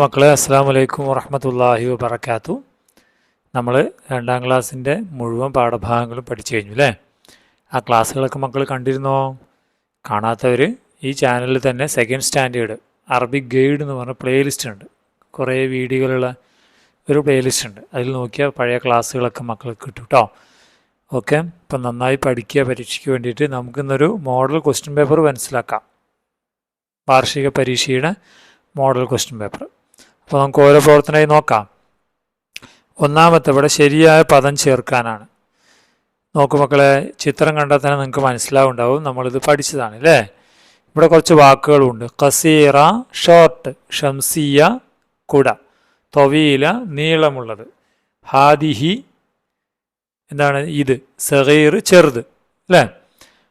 മക്കളെ, അസ്സലാമു അലൈക്കും വറഹ്മത്തുള്ളാഹി വബറകാതുഹു. നമ്മൾ 2ാം ക്ലാസ്സിൻ്റെ മുഴുവൻ പാഠഭാഗങ്ങളും പഠിച്ചു കഴിഞ്ഞു അല്ലേ? ആ ക്ലാസ്സുകളൊക്കെ മക്കൾ കണ്ടിരുന്നോ? കാണാത്തവർ ഈ ചാനലിൽ തന്നെ സെക്കൻഡ് സ്റ്റാൻഡേർഡ് അറബിക് ഗൈഡ് എന്ന് പറഞ്ഞ പ്ലേലിസ്റ്റ് ഉണ്ട്. കുറേ വീഡിയോകളുള്ള ഒരു പ്ലേലിസ്റ്റ് ഉണ്ട്. അതിൽ നോക്കിയാൽ പഴയ ക്ലാസ്സുകളൊക്കെ മക്കൾക്ക് കിട്ടും കേട്ടോ. ഓക്കെ, ഇപ്പം നന്നായി പഠിക്കുക. പരീക്ഷയ്ക്ക് വേണ്ടിയിട്ട് നമുക്കിന്നൊരു മോഡൽ ക്വസ്റ്റ്യൻ പേപ്പർ മനസ്സിലാക്കാം. വാർഷിക പരീക്ഷയുടെ മോഡൽ ക്വസ്റ്റ്യൻ പേപ്പർ. അപ്പോൾ നമുക്ക് ഓരോ പ്രവർത്തനമായി നോക്കാം. ഒന്നാമത്തെ ഇവിടെ ശരിയായ പദം ചേർക്കാനാണ്. നോക്കൂ മക്കളെ, ചിത്രം കണ്ടാൽ തന്നെ നിങ്ങൾക്ക് മനസ്സിലാവുണ്ടാവും, നമ്മളിത് പഠിച്ചതാണ് അല്ലേ? ഇവിടെ കുറച്ച് വാക്കുകളുണ്ട്. ഖസീറ ഷോർട്ട്, ഷംസിയ കുട, തൊവീല നീളമുള്ളത്, ഹാദിഹി എന്താണ് ഇത്, സഗീർ ചെറുത് അല്ലേ?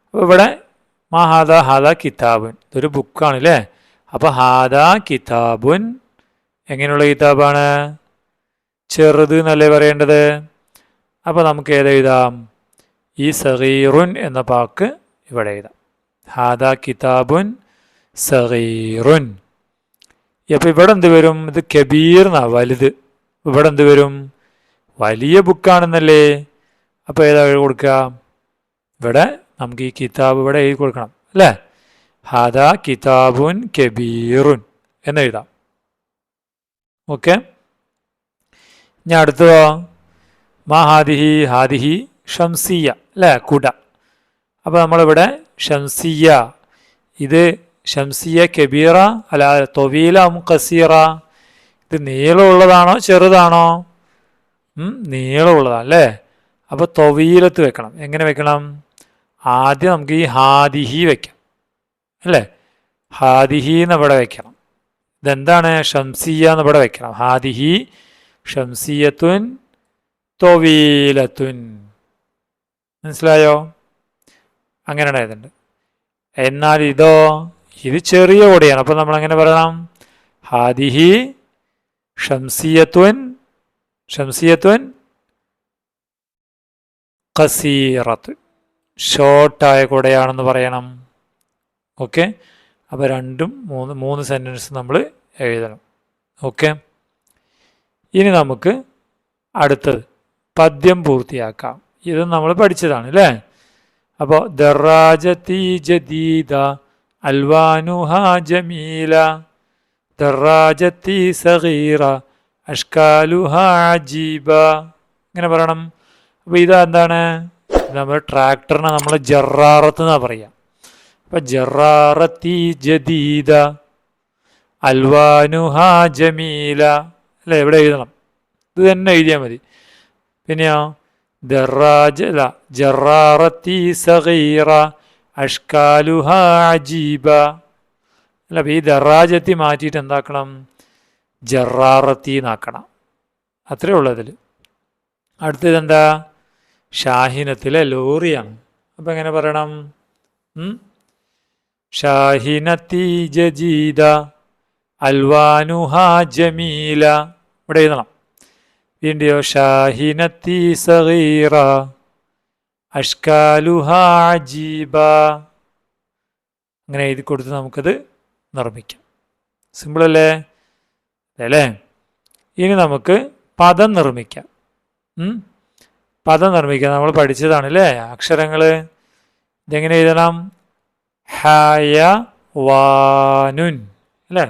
അപ്പോൾ ഇവിടെ ഹാദ ഹാദ കിതാബുൻ, ഇതൊരു ബുക്കാണ് അല്ലേ? അപ്പോൾ ഹാദ കിതാബുൻ എങ്ങനെയുള്ള കിതാബാണ്? ചെറുത് എന്നല്ലേ പറയേണ്ടത്. അപ്പോൾ നമുക്ക് ഏതെഴുതാം? ഈ സഗീറുൻ എന്ന വാക്ക് ഇവിടെ എഴുതാം. ഹാദ കിതാബുൻ സഗീറുൻ. അപ്പോൾ ഇവിടെ എന്ത് വരും? ഇത് കബീർ എന്നാ, വലുത്. ഇവിടെ എന്ത് വരും? വലിയ ബുക്കാണെന്നല്ലേ? അപ്പോൾ ഏതാ എഴുതി കൊടുക്കുക? ഇവിടെ നമുക്ക് ഈ കിതാബ് ഇവിടെ എഴുതി കൊടുക്കണം അല്ലേ? ഹാദ കിതാബുൻ കബീറുൻ എന്നെഴുതാം. ഓക്കെ, ഞാൻ അടുത്തതോ? മാ ഹാദിഹി, ഹാദിഹി ഷംസിയ അല്ലേ, കുട. അപ്പോൾ നമ്മളിവിടെ ഷംസിയ, ഇത് ഷംസിയ കബീറ അല്ല തൊവീല ഖസീറ, ഇത് നീളമുള്ളതാണോ ചെറുതാണോ? നീളമുള്ളതാണ് അല്ലേ? അപ്പോൾ തൊവീലത്ത് വെക്കണം. എങ്ങനെ വെക്കണം? ആദ്യം നമുക്ക് ഈ ഹാദിഹി വെക്കാം അല്ലേ? ഹാദിഹി എന്ന് ഇവിടെ വെക്കണം. ഇതെന്താണ്? ഷംസിയ എന്ന് ഇവിടെ വെക്കണം. ഹാദിഹി ഷംസിയത്തുൻ തൊവീലത്തുൻ. മനസ്സിലായോ? അങ്ങനെ എഴുതുന്നുണ്ട്. എന്നാൽ ഇതോ, ഇത് ചെറിയ കൊടിയാണ്. അപ്പോൾ നമ്മൾ എങ്ങനെ പറയണം? ഹാദിഹി ഷംസിയത്തുൻ, ഷംസിയത്തുൻ ഖസീറത്ത്, ഷോർട്ടായ കുടയാണെന്ന് പറയണം. ഓക്കെ, അപ്പോൾ രണ്ടും മൂന്ന് സെൻറ്റൻസ് നമ്മൾ എഴുതണം. ഓക്കെ, ഇനി നമുക്ക് അടുത്തത് പദ്യം പൂർത്തിയാക്കാം. ഇത് നമ്മൾ പഠിച്ചതാണ് അല്ലേ? അപ്പോൾ ദറാജത്തി ജദീദ അൽവാനുഹ ജമീല, ദറാജത്തി സഗീറ അഷ്കാലുഹ അജീബ. ഇങ്ങനെ പറയണം. അപ്പോൾ ഇതാ എന്താണ്? നമ്മൾ ട്രാക്ടറിനെ നമ്മൾ ജറാറത്ത് എന്നാണ് പറയുക. അപ്പം ജറാറത്തി ജദീദ അൽവാനുഹ ജമീല അല്ലേ? ഇവിടെ എഴുതണം. ഇത് തന്നെ എഴുതിയാൽ മതി. പിന്നെയോ ജറാറത്തി സഗീറ അഷ്കാലുഹ അജീബ അല്ല. അപ്പം ഈ ദറാജത്തി മാറ്റിയിട്ട് എന്താക്കണം? ജറാറത്തി എന്നാക്കണം. അത്രേ ഉള്ളൂ അതിൽ. അടുത്തതെന്താ? ഷാഹിനത്തിലെ ലോറിയാണ്. അപ്പം എങ്ങനെ പറയണം? ഷാഹിനത്തി ജദീദ അൽവാനുഹ ജമീല. ഇവിടെ എഴുതണം. വീണ്ടും ഷാഹിനത്തി സഗീറ അഷ്കാലുഹ അജീബ. അങ്ങനെ എഴുതി കൊടുത്ത് നമുക്കത് നിർമ്മിക്കാം. സിമ്പിളല്ലേ അല്ലേ? ഇനി നമുക്ക് പദം നിർമ്മിക്കാം. പദം നിർമ്മിക്കാം. നമ്മൾ പഠിച്ചതാണ് അല്ലേ അക്ഷരങ്ങൾ. ഇതെങ്ങനെ എഴുതണം? ഹയ വാനുൻ അല്ലേ?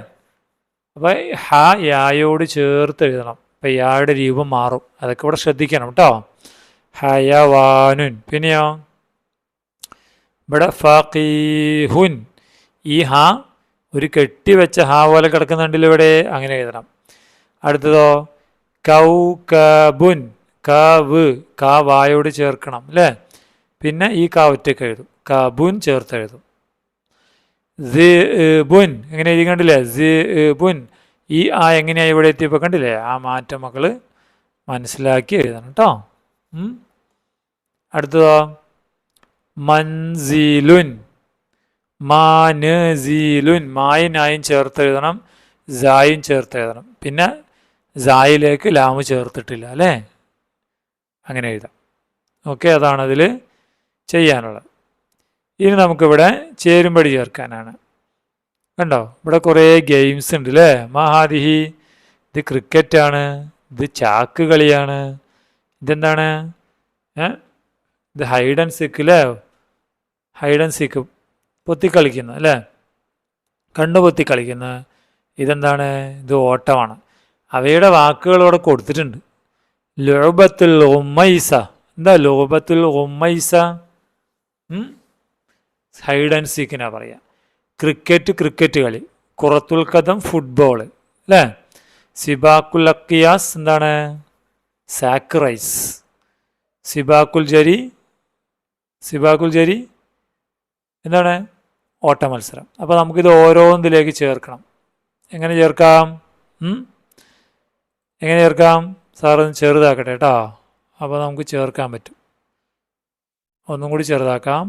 അപ്പോൾ ഹ യായോട് ചേർത്ത് എഴുതണം. അപ്പം യായുടെ രൂപം മാറും. അതൊക്കെ ഇവിടെ ശ്രദ്ധിക്കണം കേട്ടോ. ഹയവാനുൻ. പിന്നെയോ ഇവിടെ ഫഖീഹുൻ. ഈ ഹ ഒരു കെട്ടിവെച്ച ഹ പോലെ കിടക്കുന്നുണ്ടല്ലോ ഇവിടെ, അങ്ങനെ എഴുതണം. അടുത്തതോ കൗകബുൻ, കവ് കാ വായോട് ചേർക്കണം അല്ലേ? പിന്നെ ഈ കാ ഒറ്റയ്ക്ക് എഴുതും. കബുൻ ചേർത്ത് എഴുതും. ബുൻ എങ്ങനെ എഴുതി കണ്ടില്ലേ? ബുൻ. ഈ ആ എങ്ങനെയാണ് ഇവിടെ എത്തിയപ്പോൾ കണ്ടില്ലേ? ആ മാറ്റം മക്കൾ മനസ്സിലാക്കി എഴുതണം കേട്ടോ. അടുത്തതോ മൻസിലുൻ, മാനസീലുൻ. മായിനായും ചേർത്ത് എഴുതണം, സായും ചേർത്ത് എഴുതണം. പിന്നെ സായിലേക്ക് ലാമ് ചേർത്തിട്ടില്ല അല്ലേ? അങ്ങനെ എഴുതാം. ഓക്കെ, അതാണ് അതിൽ ചെയ്യാനുള്ളത്. ഇനി നമുക്കിവിടെ ചേരുംപടി ചേർക്കാനാണ്. കണ്ടോ, ഇവിടെ കുറേ ഗെയിംസ് ഉണ്ട് അല്ലേ? മഹാദിഹി ഇത് ക്രിക്കറ്റാണ്, ഇത് ചാക്ക് കളിയാണ്, ഇതെന്താണ് ഇത് ഹൈഡ് ആൻഡ് സീക്ക് അല്ലേ, ഹൈഡ് ആൻഡ് സീക്ക് പൊത്തിക്കളിക്കുന്നു അല്ലേ, കണ്ണു പൊത്തി കളിക്കുന്ന. ഇതെന്താണ്, ഇത് ഓട്ടമാണ്. അവയുടെ വാക്കുകൾ ഇവിടെ കൊടുത്തിട്ടുണ്ട്. ലോബത്തുൽ ഉമ്മൈസ, എന്താ ലോബത്തുൽ ഉമ്മൈസ? ഹൈഡ് ആൻഡ് സീക്കിനാ പറയുക. ക്രിക്കറ്റ്, ക്രിക്കറ്റ് കളി. കുറത്തുൽ കദം ഫുട്ബോൾ അല്ലേ. സിബാക്കുൽ അക്കിയാസ് എന്താണ്, സാക്ക് റൈസ്. സിബാക്കുൽ ജരി, സിബാക്കുൽ ജരി എന്താണ്, ഓട്ട മത്സരം. അപ്പോൾ നമുക്കിത് ഓരോന്നിലേക്ക് ചേർക്കണം. എങ്ങനെ ചേർക്കാം? എങ്ങനെ ചേർക്കാം? സാറൊന്ന് ചെറുതാക്കട്ടെ കേട്ടോ. അപ്പോൾ നമുക്ക് ചേർക്കാൻ പറ്റും. ഒന്നും കൂടി ചെറുതാക്കാം.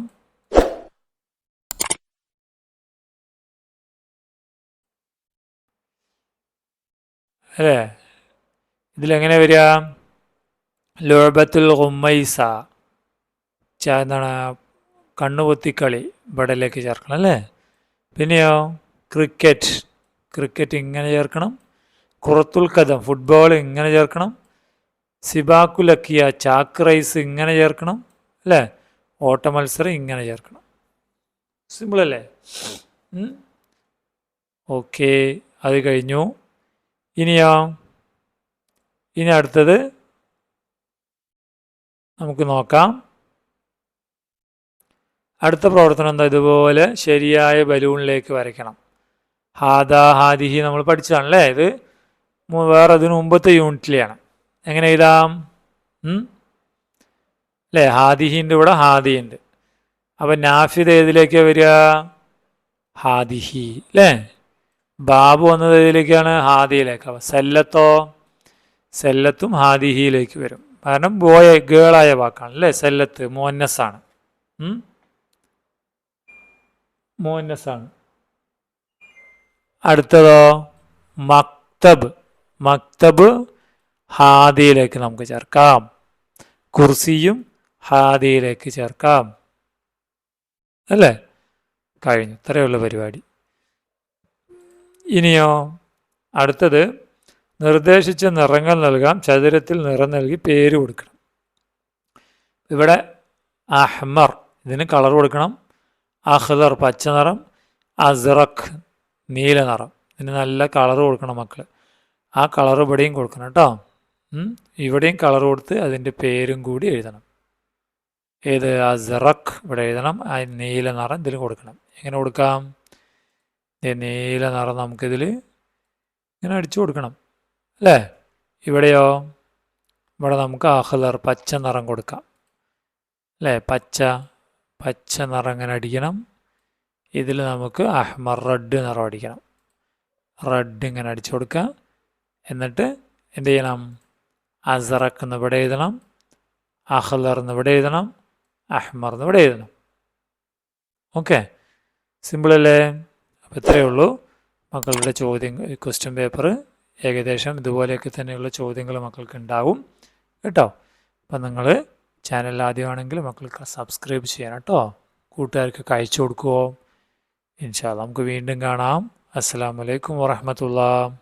അല്ലേ, ഇതിലെങ്ങനെ വരിക? ലോബത്തുൽ ഉമ്മൈസ, എന്താണ്, കണ്ണുപൊത്തിക്കളി ഇവിടേക്ക് ചേർക്കണം അല്ലേ. പിന്നെയോ ക്രിക്കറ്റ്, ക്രിക്കറ്റ് ഇങ്ങനെ ചേർക്കണം. കുറത്തുൽ കദം ഫുട്ബോൾ ഇങ്ങനെ ചേർക്കണം. സിബാക്കുലക്കിയ ചാക്ക് റൈസ് ഇങ്ങനെ ചേർക്കണം അല്ലേ. ഓട്ട മത്സരം ഇങ്ങനെ ചേർക്കണം. സിമ്പിളല്ലേ? ഓക്കെ, അത് കഴിഞ്ഞു. ഇനിയോ, ഇനി അടുത്തത് നമുക്ക് നോക്കാം. അടുത്ത പ്രവർത്തനം എന്താ, ഇതുപോലെ ശരിയായ ബലൂണിലേക്ക് വരയ്ക്കണം. ഹാദാ ഹാദിഹി നമ്മൾ പഠിച്ചതാണല്ലേ. ഇത് വേറെ അതിന് മുമ്പത്തെ യൂണിറ്റിലെയാണ്. എങ്ങനെ എഴുതാം അല്ലേ? ഹാദിഹിൻ്റെ ഇവിടെ ഹാദി ഉണ്ട്. അപ്പം നാഫിദ് ഏതിലേക്കാണ് വരിക? ഹാദിഹി അല്ലേ. ബാബു വന്നത് ഏതിലേക്കാണ്? ഹാദിയിലേക്ക്. അപ്പം സെല്ലത്തോ, സെല്ലത്തും ഹാദിഹിയിലേക്ക് വരും. കാരണം ബോയ് ഗേളായ വാക്കാണ് അല്ലേ. സെല്ലത്ത് മോന്നസാണ്, മോന്നസാണ്. അടുത്തതോ മക്തബ്, മക്തബ് ഹാദിയിലേക്ക് നമുക്ക് ചേർക്കാം. കുർസിയും ഹാദിയിലേക്ക് ചേർക്കാം അല്ലേ. കഴിഞ്ഞു, ഇത്രയുള്ള പരിപാടി. ഇനിയോ അടുത്തത് നിർദ്ദേശിച്ച നിറങ്ങൾ നൽകാം. ചതുരത്തിൽ നിറം നൽകി പേര് കൊടുക്കണം. ഇവിടെ അഹ്മർ, ഇതിന് കളർ കൊടുക്കണം. അഖ്ദർ പച്ച നിറം, അസ്റഖ് നീല നിറം. ഇതിന് നല്ല കളർ കൊടുക്കണം മക്കൾ. ആ കളർ ഇവിടെയും കൊടുക്കണം കേട്ടോ. ഇവിടെയും കളർ കൊടുത്ത് അതിൻ്റെ പേരും കൂടി എഴുതണം. ഏത്? അസ്റഖ് ഇവിടെ എഴുതണം. ആ നീല നിറം ഇതിൽ കൊടുക്കണം. എങ്ങനെ കൊടുക്കാം? നീല നിറം നമുക്കിതിൽ ഇങ്ങനെ അടിച്ചു കൊടുക്കണം അല്ലേ. ഇവിടെയോ, ഇവിടെ നമുക്ക് അഖ്ദർ പച്ച നിറം കൊടുക്കാം അല്ലേ. പച്ച, പച്ച നിറം ഇങ്ങനെ അടിക്കണം. ഇതിൽ നമുക്ക് അഹ്മർ റെഡ് നിറം അടിക്കണം. റെഡ് ഇങ്ങനെ അടിച്ചു കൊടുക്കുക. എന്നിട്ട് എന്ത് ചെയ്യണം? അസ്റഖ് എന്ന് ഇവിടെ എഴുതണം, അഖ്ദർ എന്ന് ഇവിടെ എഴുതണം, അഹ്മർ എന്ന് ഇവിടെ എഴുതണം. ഓക്കെ, സിമ്പിളല്ലേ? അപ്പോൾ ഇത്രയേ ഉള്ളൂ മക്കളുടെ ക്വസ്റ്റ്യൻ പേപ്പർ. ഏകദേശം ഇതുപോലെയൊക്കെ തന്നെയുള്ള ചോദ്യങ്ങൾ മക്കൾക്ക് ഉണ്ടാവും കേട്ടോ. അപ്പം നിങ്ങൾ ചാനൽ ആദ്യമാണെങ്കിൽ മക്കൾക്ക് സബ്സ്ക്രൈബ് ചെയ്യണം കേട്ടോ. കൂട്ടുകാർക്കൊക്കെ അയച്ചു കൊടുക്കുമോ? ഇൻഷാ അല്ലാഹ് നമുക്ക് വീണ്ടും കാണാം. അസ്സലാമു അലൈക്കും വറഹ്മത്തുള്ളാഹി.